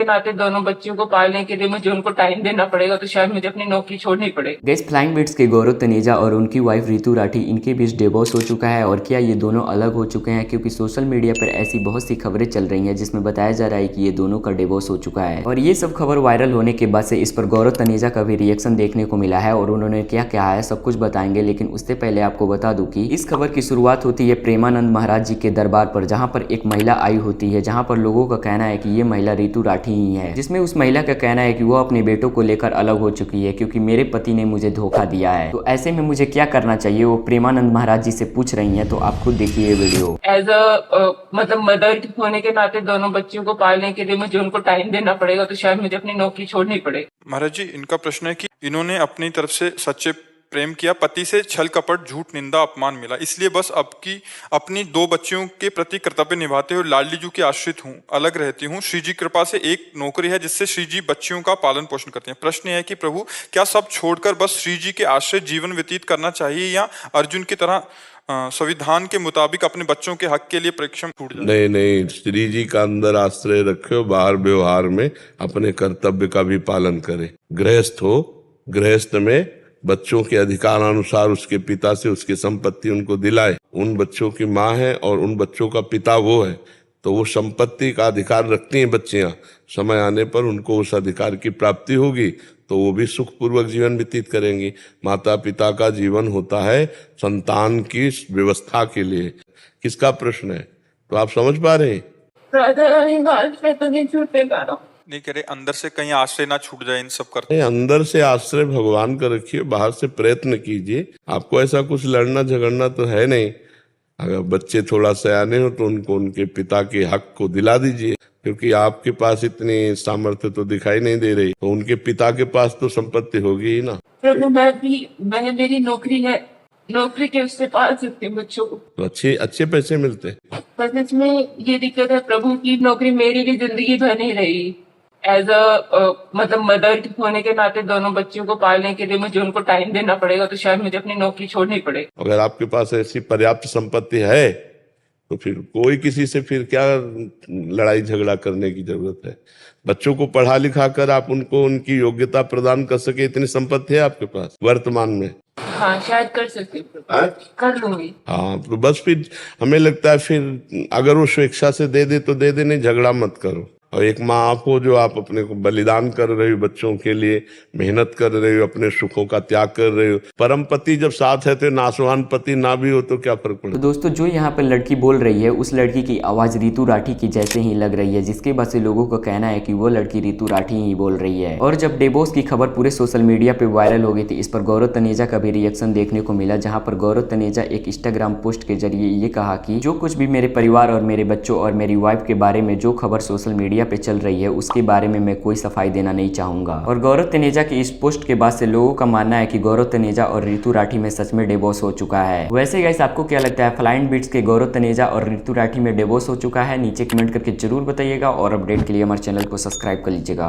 के नाते दोनों बच्चियों को पालने के लिए मुझे उनको टाइम देना पड़ेगा, तो शायद मुझे अपनी नौकरी छोड़नी पड़ेगी। गैस फ्लाइंग बिट्स के गौरव तनेजा और उनकी वाइफ रितु राठी, इनके बीच डिवोर्स हो चुका है। और क्या ये दोनों अलग हो चुके हैं? क्योंकि सोशल मीडिया पर ऐसी बहुत सी खबरें चल रही हैं जिसमें बताया जा रहा है कि ये दोनों का डिवोर्स हो चुका है। और ये सब खबर वायरल होने के बाद से इस पर गौरव तनेजा का भी रिएक्शन देखने को मिला है और उन्होंने क्या कहा है सब कुछ बताएंगे। लेकिन उससे पहले आपको बता दूं कि इस खबर की शुरुआत होती है प्रेमानंद महाराज जी के दरबार पर, जहां पर एक महिला आई होती है, जहां पर लोगों का कहना है कि ये महिला रितु राठी ही है। जिसमें उस महिला का कहना है कि वो अपने बेटों को लेकर अलग हो चुकी है क्योंकि मेरे पति ने मुझे धोखा दिया है। तो ऐसे में मुझे क्या करना चाहिए, वो प्रेमानंद महाराज जी से पूछ रही हैं। तो आप खुद देखिए ये वीडियो। एज मतलब मदर होने के नाते दोनों बच्चियों को पालने के लिए मुझे उनको टाइम देना पड़ेगा, तो शायद मुझे अपनी नौकरी छोड़नी पड़ेगी। महाराज जी, इनका प्रश्न है कि इन्होंने अपनी तरफ से सच्चे प्रेम किया, पति से छल कपट झूठ निंदा अपमान मिला, इसलिए बस अपनी दो बच्चियों के प्रति कर्तव्य निभाते हुए लाडली जी की आश्रित हूँ, अलग रहती हूँ। श्री जी कृपा से एक नौकरी है जिससे श्री जी बच्चियों का पालन पोषण करते हैं। प्रश्न है कि प्रभु, क्या सब छोड़कर बस श्री जी के आश्रित जीवन व्यतीत करना चाहिए या अर्जुन की तरह संविधान के मुताबिक अपने बच्चों के हक के लिए परिश्रम छूट जाए? नहीं नहीं, श्री जी का अंदर आश्रय रखे, बाहर व्यवहार में अपने कर्तव्य का भी पालन करे। गृहस्थ हो, गृहस्थ में बच्चों के अधिकार अनुसार उसके पिता से उसकी संपत्ति उनको दिलाए। उन बच्चों की माँ है और उन बच्चों का पिता वो है, तो वो संपत्ति का अधिकार रखती हैं बच्चियां। समय आने पर उनको उस अधिकार की प्राप्ति होगी तो वो भी सुखपूर्वक जीवन व्यतीत करेंगी। माता पिता का जीवन होता है संतान की व्यवस्था के लिए। किसका प्रश्न है? तो आप समझ पा रहे हैं? नहीं कह रहे अंदर से कहीं आश्रय ना छूट जाए इन सब करते। अंदर से आश्रय भगवान का रखिए, बाहर से प्रयत्न कीजिए। आपको ऐसा कुछ लड़ना झगड़ना तो है नहीं। अगर बच्चे थोड़ा सयाने हो तो उनको उनके पिता के हक को दिला दीजिए, क्योंकि आपके पास इतनी सामर्थ्य तो दिखाई नहीं दे रही, तो उनके पिता के पास तो संपत्ति होगी ही ना। प्रभु, मेरी नौकरी है, नौकरी के उससे पाल सकते हैं बच्चों को, तो अच्छे पैसे मिलते हैं। बस इसमें ये दिक्कत है प्रभु की नौकरी मेरी भी जिंदगी भर नहीं रही। एज मतलब मदर होने के नाते दोनों बच्चियों को पालने के लिए मुझे उनको टाइम देना पड़ेगा, तो शायद मुझे अपनी नौकरी छोड़नी पड़ेगी। अगर आपके पास ऐसी पर्याप्त संपत्ति है तो फिर कोई किसी से फिर क्या लड़ाई झगड़ा करने की जरूरत है। बच्चों को पढ़ा लिखा कर आप उनको उनकी योग्यता प्रदान कर सके, इतनी संपत्ति है आपके पास वर्तमान में। हाँ, शायद कर सकती हूँ, कर लूंगी। हाँ, तो बस फिर हमें लगता है फिर अगर वो स्वेच्छा से दे दे तो दे दे, नहीं झगड़ा मत करो। और एक माँ आप हो जो आप अपने को बलिदान कर रहे हो, बच्चों के लिए मेहनत कर रहे हो, अपने सुखों का त्याग कर रहे हो। परम पति जब साथ है तो नासवान पति ना भी हो तो क्या फर्क पड़ता। तो दोस्तों, जो यहाँ पर लड़की बोल रही है उस लड़की की आवाज रितु राठी की जैसे ही लग रही है, जिसके बाद से लोगों का कहना है कि वो लड़की रितु राठी ही बोल रही है। और जब डिवोर्स की खबर पूरे सोशल मीडिया पे वायरल हो गई थी, इस पर गौरव तनेजा का भी रिएक्शन देखने को मिला, जहाँ पर गौरव तनेजा एक इंस्टाग्राम पोस्ट के जरिए ये कहा कि जो कुछ भी मेरे परिवार और मेरे बच्चों और मेरी वाइफ के बारे में जो खबर सोशल मीडिया पे चल रही है उसके बारे में मैं कोई सफाई देना नहीं चाहूंगा। और गौरव तनेजा की इस पोस्ट के बाद से लोगों का मानना है कि गौरव तनेजा और रितु राठी में सच में डिवोर्स हो चुका है। वैसे गाइस, आपको क्या लगता है, फ्लाइंग बिट्स के गौरव तनेजा और रितु राठी में डिवोर्स हो चुका है? नीचे कमेंट करके जरूर बताइएगा और अपडेट के लिए हमारे चैनल को सब्सक्राइब कर लीजिएगा।